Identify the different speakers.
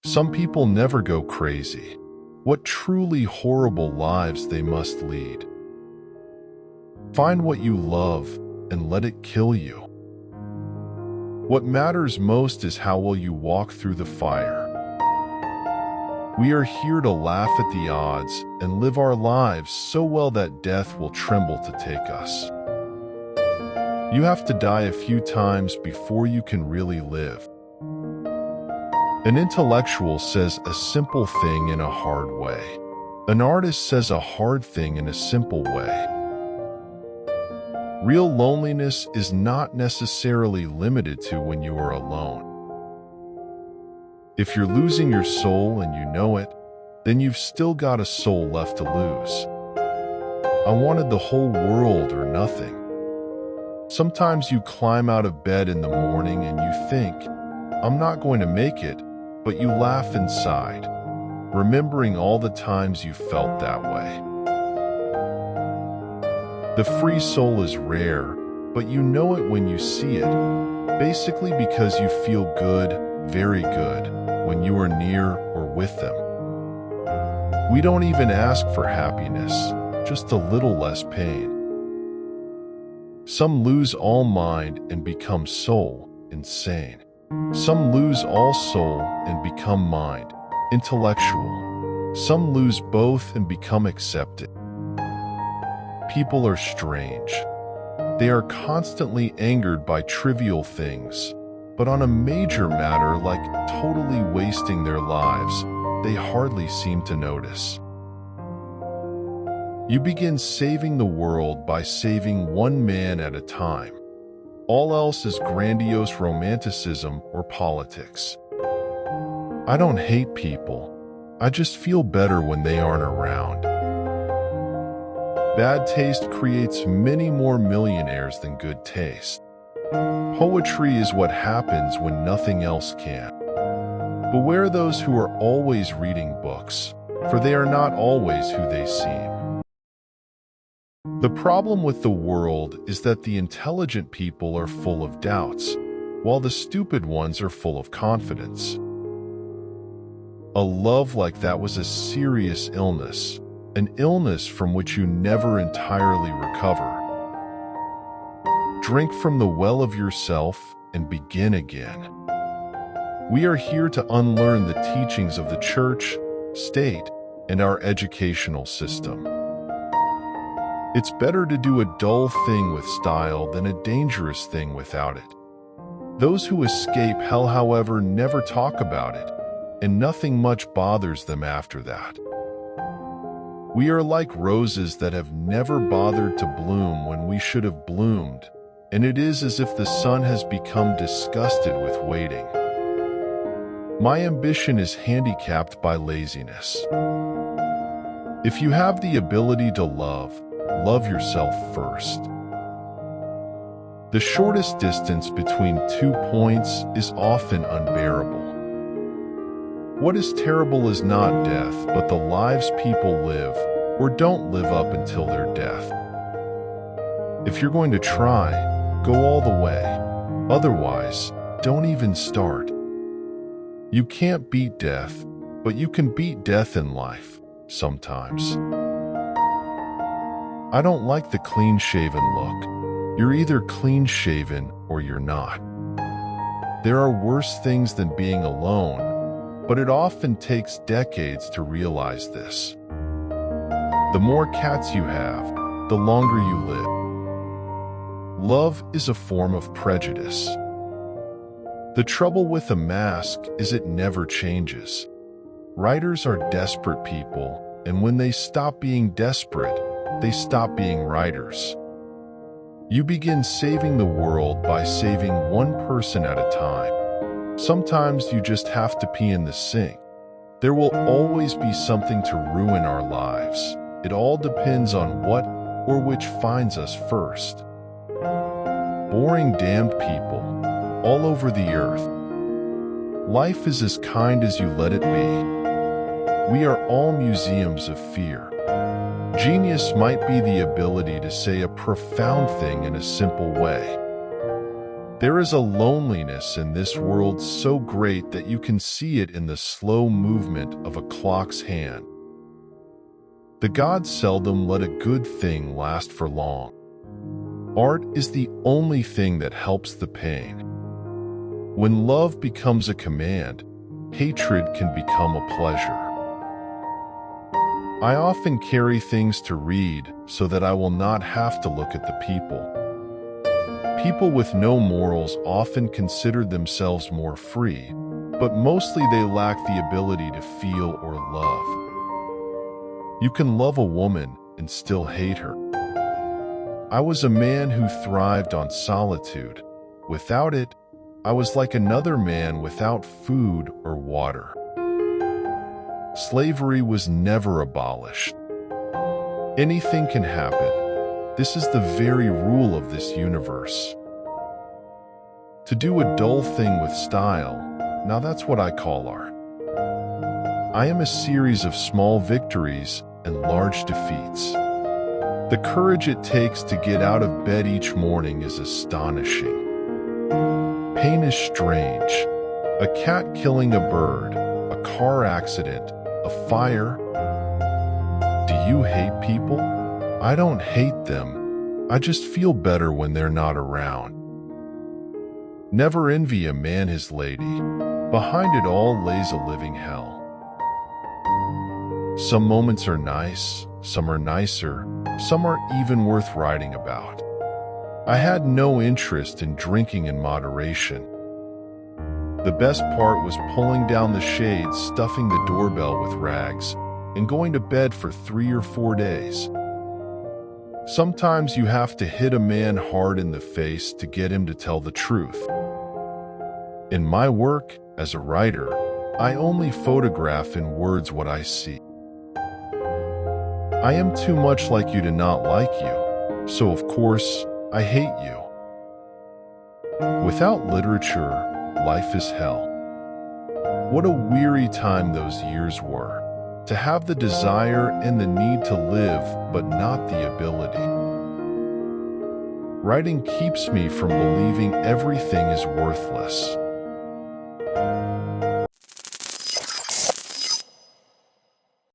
Speaker 1: Some people never go crazy. What truly horrible lives they must lead. Find what you love and let it kill you. What matters most is how well you walk through the fire. We are here to laugh at the odds and live our lives so well that death will tremble to take us. You have to die a few times before you can really live. An intellectual says a simple thing in a hard way. An artist says a hard thing in a simple way. Real loneliness is not necessarily limited to when you are alone. If you're losing your soul and you know it, then you've still got a soul left to lose. I wanted the whole world or nothing. Sometimes you climb out of bed in the morning and you think, I'm not going to make it, but you laugh inside, remembering all the times you felt that way. The free soul is rare, but you know it when you see it, basically because you feel good, very good, when you are near or with them. We don't even ask for happiness, just a little less pain. Some lose all mind and become soul, insane. Some lose all soul and become mind, intellectual. Some lose both and become accepted. People are strange. They are constantly angered by trivial things, but on a major matter like totally wasting their lives, they hardly seem to notice. You begin saving the world by saving one man at a time. All else is grandiose romanticism or politics. I don't hate people. I just feel better when they aren't around. Bad taste creates many more millionaires than good taste. Poetry is what happens when nothing else can. Beware those who are always reading books, for they are not always who they seem. The problem with the world is that the intelligent people are full of doubts, while the stupid ones are full of confidence. A love like that was a serious illness, an illness from which you never entirely recover. Drink from the well of yourself and begin again. We are here to unlearn the teachings of the church, state, and our educational system. It's better to do a dull thing with style than a dangerous thing without it. Those who escape hell, however, never talk about it, and nothing much bothers them after that. We are like roses that have never bothered to bloom when we should have bloomed, and it is as if the sun has become disgusted with waiting. My ambition is handicapped by laziness. If you have the ability to love yourself first. The shortest distance between 2 points is often unbearable. What is terrible is not death, but the lives people live or don't live up until their death. If you're going to try, go all the way. Otherwise, don't even start. You can't beat death, but you can beat death in life, sometimes. I don't like the clean-shaven look. You're either clean-shaven or you're not. There are worse things than being alone, but it often takes decades to realize this. The more cats you have, the longer you live. Love is a form of prejudice. The trouble with a mask is it never changes. Writers are desperate people, and when they stop being desperate, they stop being writers. You begin saving the world by saving one person at a time. Sometimes you just have to pee in the sink. There will always be something to ruin our lives. It all depends on what or which finds us first. Boring damned people, all over the earth. Life is as kind as you let it be. We are all museums of fear. Genius might be the ability to say a profound thing in a simple way. There is a loneliness in this world so great that you can see it in the slow movement of a clock's hand. The gods seldom let a good thing last for long. Art is the only thing that helps the pain. When love becomes a command, hatred can become a pleasure. I often carry things to read so that I will not have to look at the people. People with no morals often consider themselves more free, but mostly they lack the ability to feel or love. You can love a woman and still hate her. I was a man who thrived on solitude. Without it, I was like another man without food or water. Slavery was never abolished. Anything can happen. This is the very rule of this universe. To do a dull thing with style, now that's what I call art. I am a series of small victories and large defeats. The courage it takes to get out of bed each morning is astonishing. Pain is strange. A cat killing a bird, a car accident, a fire. Do you hate people? I don't hate them. I just feel better when they're not around. Never envy a man his lady. Behind it all lays a living hell. Some moments are nice, some are nicer, some are even worth writing about. I had no interest in drinking in moderation. The best part was pulling down the shades, stuffing the doorbell with rags, and going to bed for 3 or 4 days. Sometimes you have to hit a man hard in the face to get him to tell the truth. In my work as a writer, I only photograph in words what I see. I am too much like you to not like you, so of course, I hate you. Without literature, life is hell. What a weary time those years were, to have the desire and the need to live, but not the ability. Writing keeps me from believing everything is worthless.